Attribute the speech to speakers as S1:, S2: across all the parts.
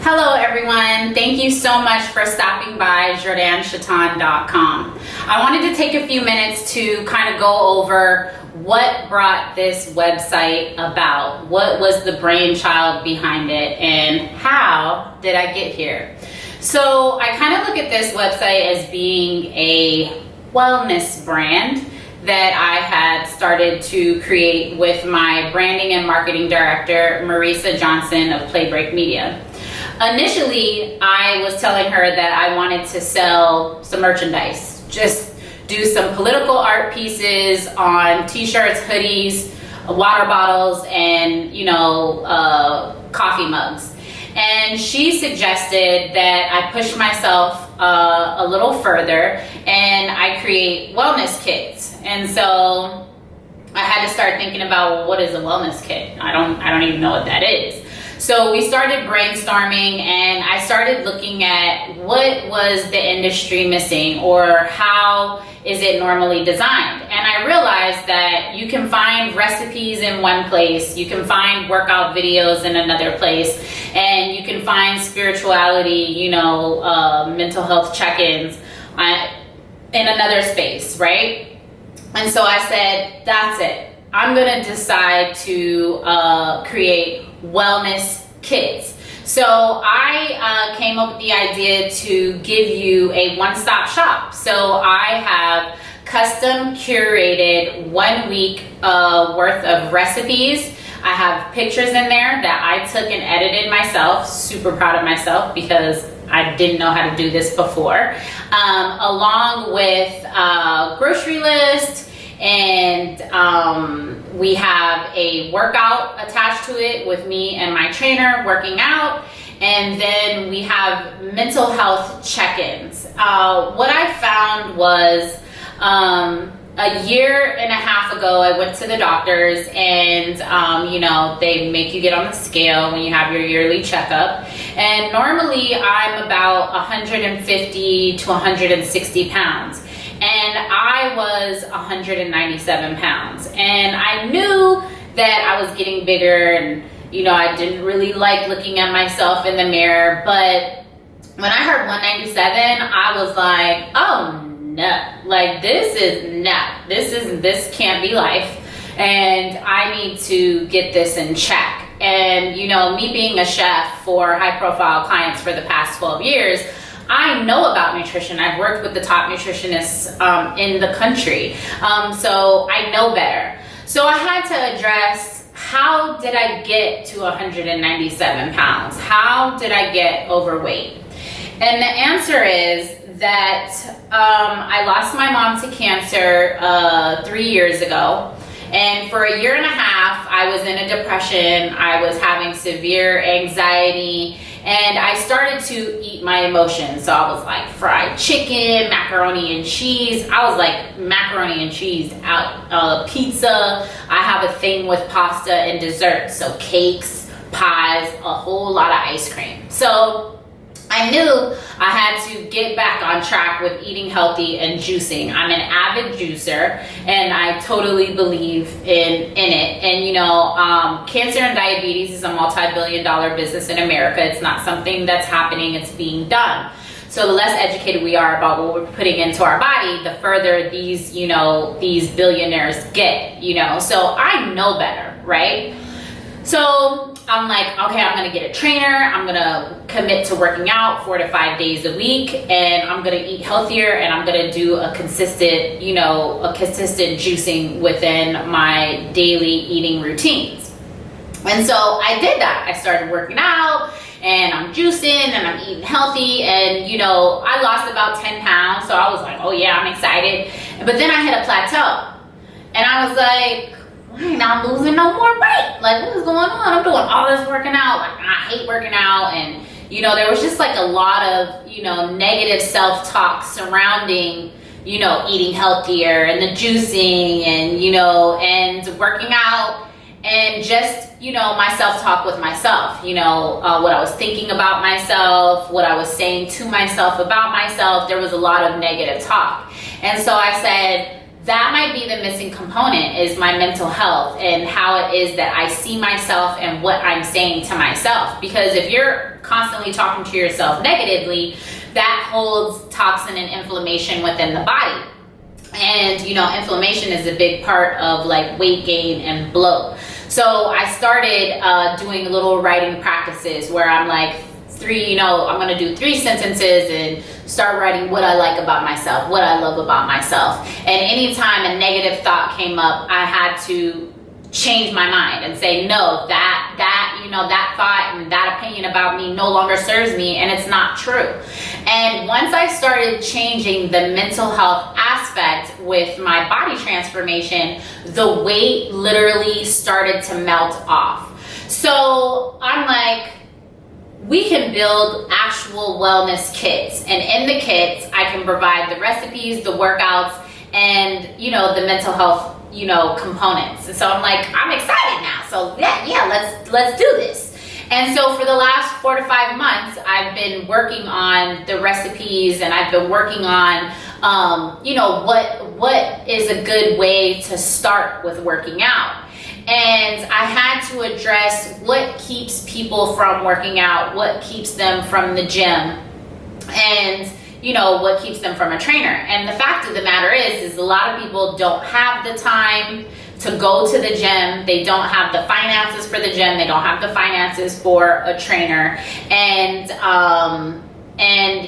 S1: Hello everyone, thank you so much for stopping by jordanchaton.com. I wanted to take a few minutes to kind of go over what brought this website about, what was the brainchild behind it, and how did I get here. So I kind of look at this website as being a wellness brand that I had started to create with my branding and marketing director, Marisa Johnson of Playbreak Media. Initially, I was telling her that I wanted to sell some merchandise, just do some political art pieces on t-shirts, hoodies, water bottles, and coffee mugs. And she suggested that I push myself a little further and I create wellness kits. And so I had to start thinking about, well, what is a wellness kit? I don't even know what that is. So we started brainstorming and I started looking at what was the industry missing or how is it normally designed. And I realized that you can find recipes in one place, you can find workout videos in another place, and you can find spirituality, mental health check-ins in another space, right? And so I said, that's it. I'm gonna decide to create wellness kits. So I came up with the idea to give you a one-stop shop. So I have custom curated 1 week worth of recipes. I have pictures in there that I took and edited myself. Super proud of myself because I didn't know how to do this before. Along with a grocery list, and we have a workout attached to it with me and my trainer working out. And then we have mental health check-ins. What I found was a year and a half ago, I went to the doctors and, they make you get on the scale when you have your yearly checkup. And normally I'm about 150 to 160 pounds. And I was 197 pounds. And I knew that I was getting bigger and, I didn't really like looking at myself in the mirror. But when I heard 197, I was like, oh no, like this can't be life. And I need to get this in check. And, me being a chef for high profile clients for the past 12 years, I know about nutrition. I've worked with the top nutritionists in the country. So I know better. So I had to address, how did I get to 197 pounds? How did I get overweight? And the answer is that I lost my mom to cancer 3 years ago. And for a year and a half, I was in a depression. I was having severe anxiety. And I started to eat my emotions. So I was like fried chicken, macaroni and cheese. I was like macaroni and cheese out, pizza. I have a thing with pasta and dessert. So cakes, pies, a whole lot of ice cream. So I knew I had to get back on track with eating healthy and juicing. I'm an avid juicer and I totally believe in it. And cancer and diabetes is a multi-billion-dollar business in America. It's not something that's happening, it's being done. So the less educated we are about what we're putting into our body, the further these billionaires get, So I know better, right? So I'm like, okay, I'm gonna get a trainer. I'm gonna commit to working out 4 to 5 days a week, and I'm gonna eat healthier, and I'm gonna do a consistent juicing within my daily eating routines. And so I did that. I started working out, and I'm juicing, and I'm eating healthy, and I lost about 10 pounds. So I was like, oh yeah, I'm excited. But then I hit a plateau, and I was like, I ain't not losing no more weight. Like, what is going on? I'm doing all this working out. Like, I hate working out. And, there was just like a lot of, negative self-talk surrounding, eating healthier and the juicing and, and working out and just, my self-talk with myself, what I was thinking about myself, what I was saying to myself about myself. There was a lot of negative talk. And so I said, that might be the missing component, is my mental health and how it is that I see myself and what I'm saying to myself. Because if you're constantly talking to yourself negatively, that holds toxin and inflammation within the body. And inflammation is a big part of like weight gain and bloat. So I started doing little writing practices where I'm like, I'm gonna do 3 sentences and start writing what I like about myself, what I love about myself. And anytime a negative thought came up, I had to change my mind and say, no, that thought and that opinion about me no longer serves me, and it's not true. And once I started changing the mental health aspect with my body transformation, the weight literally started to melt off. So I'm like, we can build actual wellness kits, and in the kits I can provide the recipes, the workouts, and the mental health components. And so I'm like, I'm excited now, so let's do this. And so for the last 4 to 5 months, I've been working on the recipes, and I've been working on what is a good way to start with working out. And I had to address what keeps people from working out, what keeps them from the gym, and what keeps them from a trainer. And the fact of the matter is a lot of people don't have the time to go to the gym. They don't have the finances for the gym. They don't have the finances for a trainer. And when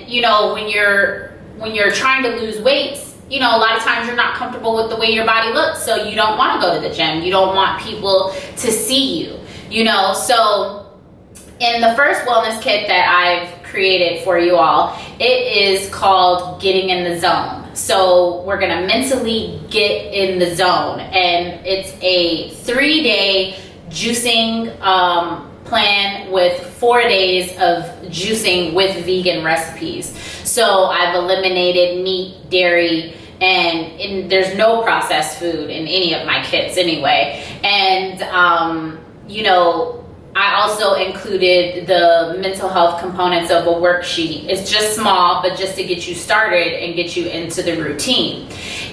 S1: you're trying to lose weight, a lot of times you're not comfortable with the way your body looks, so you don't want to go to the gym. You don't want people to see you, So in the first wellness kit that I've created for you all, it is called Getting in the Zone. So we're going to mentally get in the zone, and it's a 3-day juicing plan with 4 days of juicing with vegan recipes. So I've eliminated meat, dairy, and there's no processed food in any of my kits anyway. And I also included the mental health components of a worksheet. It's just small, but just to get you started and get you into the routine.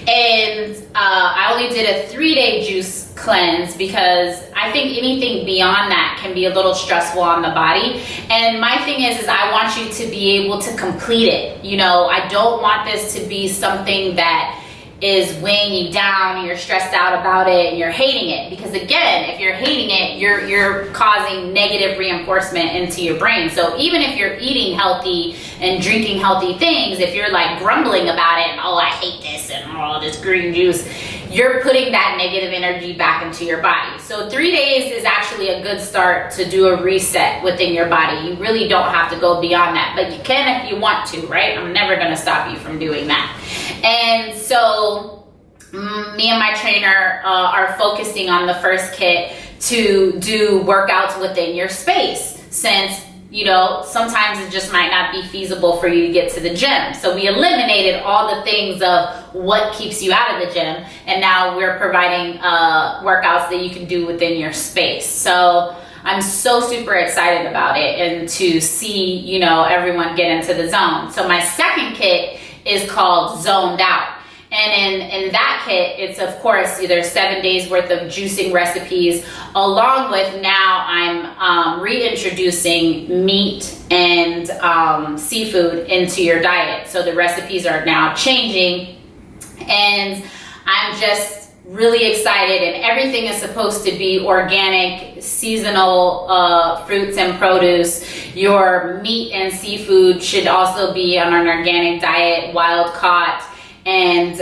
S1: And I only did a 3-day juice cleanse because I think anything beyond that can be a little stressful on the body. And my thing is I want you to be able to complete it. I don't want this to be something that is weighing you down and you're stressed out about it and you're hating it. Because again, if you're hating it, you're causing negative reinforcement into your brain. So even if you're eating healthy and drinking healthy things, if you're like grumbling about it and, oh, I hate this and all this green juice, you're putting that negative energy back into your body. So 3 days is actually a good start to do a reset within your body. You really don't have to go beyond that, but you can if you want to, right? I'm never gonna stop you from doing that. And so me and my trainer are focusing on the first kit to do workouts within your space, since sometimes it just might not be feasible for you to get to the gym. So we eliminated all the things of what keeps you out of the gym, and now we're providing workouts that you can do within your space. So I'm so super excited about it, and to see everyone get into the zone. So my second kit is called Zoned Out. And in that kit, it's of course there's 7 days worth of juicing recipes, along with now I'm reintroducing meat and seafood into your diet. So the recipes are now changing, and I'm just really excited, and everything is supposed to be organic, seasonal fruits and produce. Your meat and seafood should also be on an organic diet, wild caught. And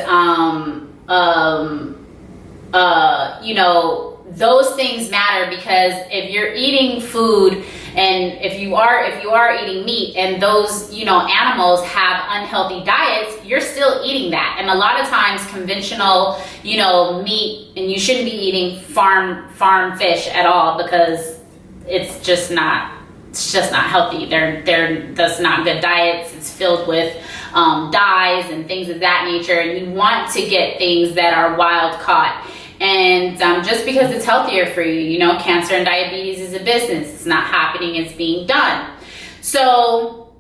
S1: those things matter, because if you're eating food, and if you are eating meat, and those animals have unhealthy diets, you're still eating that. And a lot of times conventional meat, and you shouldn't be eating farm fish at all, because it's just not healthy. That's not good diets. It's filled with dyes and things of that nature, and you want to get things that are wild caught. And just because it's healthier for you, cancer and diabetes is a business. It's not happening, it's being done. So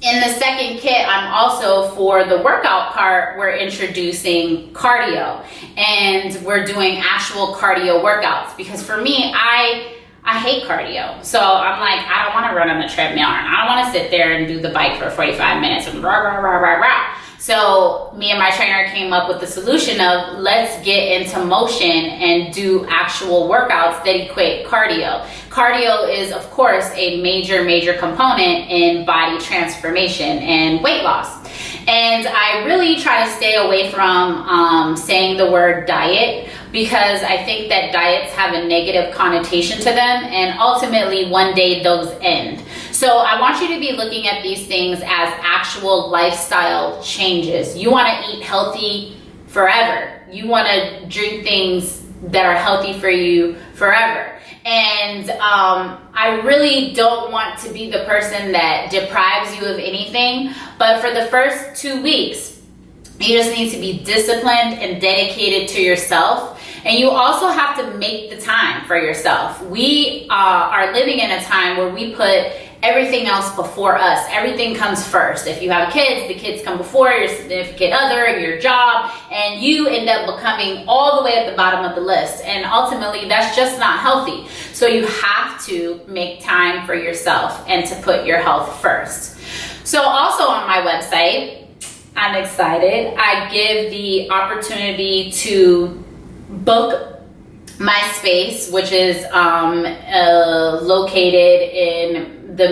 S1: In the second kit, I'm also, for the workout part, we're introducing cardio, and we're doing actual cardio workouts, because for me, I hate cardio. So I'm like, I don't want to run on the treadmill, and I don't want to sit there and do the bike for 45 minutes and rah, rah, rah, rah, rah. So me and my trainer came up with the solution of, let's get into motion and do actual workouts that equate cardio. Cardio is, of course, a major component in body transformation and weight loss. And I really try to stay away from saying the word diet, because I think that diets have a negative connotation to them, and ultimately one day those end. So I want you to be looking at these things as actual lifestyle changes. You want to eat healthy forever. You want to drink things that are healthy for you forever. And I really don't want to be the person that deprives you of anything, but for the first 2 weeks, you just need to be disciplined and dedicated to yourself. And you also have to make the time for yourself. We are living in a time where we put everything else before us. Everything comes first. If you have kids, the kids come before your significant other, your job, and you end up becoming all the way at the bottom of the list. And ultimately, that's just not healthy. So you have to make time for yourself and to put your health first. So also on my website, I'm excited, I give the opportunity to book my space, which is located in the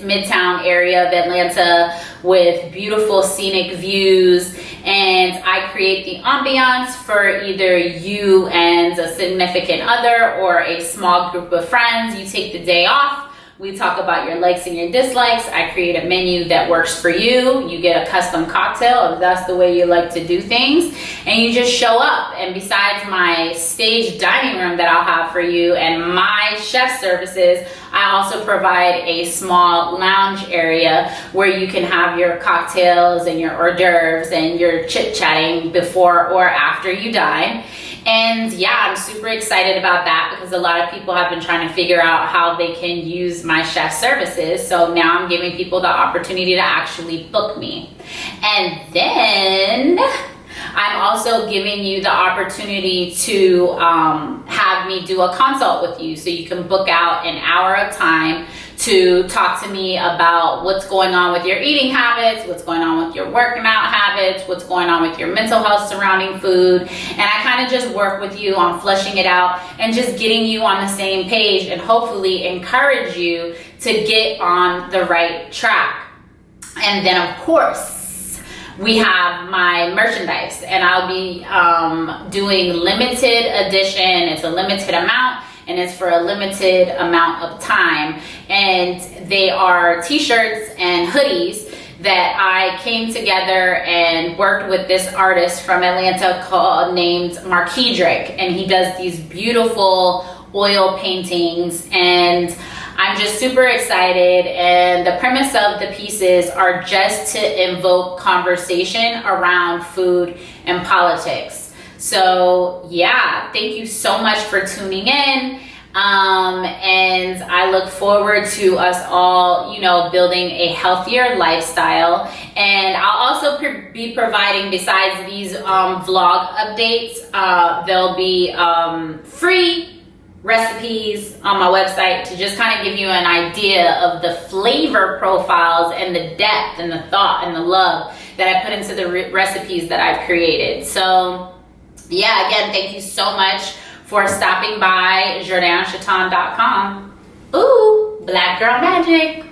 S1: midtown area of Atlanta, with beautiful scenic views, and I create the ambiance for either you and a significant other or a small group of friends. You take the day off. We talk about your likes and your dislikes. I create a menu that works for you. You get a custom cocktail if that's the way you like to do things. And you just show up. And besides my stage dining room that I'll have for you and my chef services, I also provide a small lounge area where you can have your cocktails and your hors d'oeuvres and your chit-chatting before or after you dine. And yeah, I'm super excited about that, because a lot of people have been trying to figure out how they can use my chef services. So now I'm giving people the opportunity to actually book me. And then I'm also giving you the opportunity to have me do a consult with you. So you can book out an hour of time to talk to me about what's going on with your eating habits, what's going on with your working out habits, what's going on with your mental health surrounding food. And I kind of just work with you on fleshing it out and just getting you on the same page, and hopefully encourage you to get on the right track. And then of course, we have my merchandise, and I'll be doing limited edition. It's a limited amount, and it's for a limited amount of time. And they are t-shirts and hoodies that I came together and worked with this artist from Atlanta named Marquedrick, and he does these beautiful oil paintings, and I'm just super excited. And the premise of the pieces are just to invoke conversation around food and politics. So yeah, thank you so much for tuning in. And I look forward to us all, building a healthier lifestyle. And I'll also be providing, besides these vlog updates, there'll be free recipes on my website to just kind of give you an idea of the flavor profiles and the depth and the thought and the love that I put into the recipes that I've created. So yeah, again, thank you so much for stopping by JordanChaton.com. Ooh, Black Girl Magic.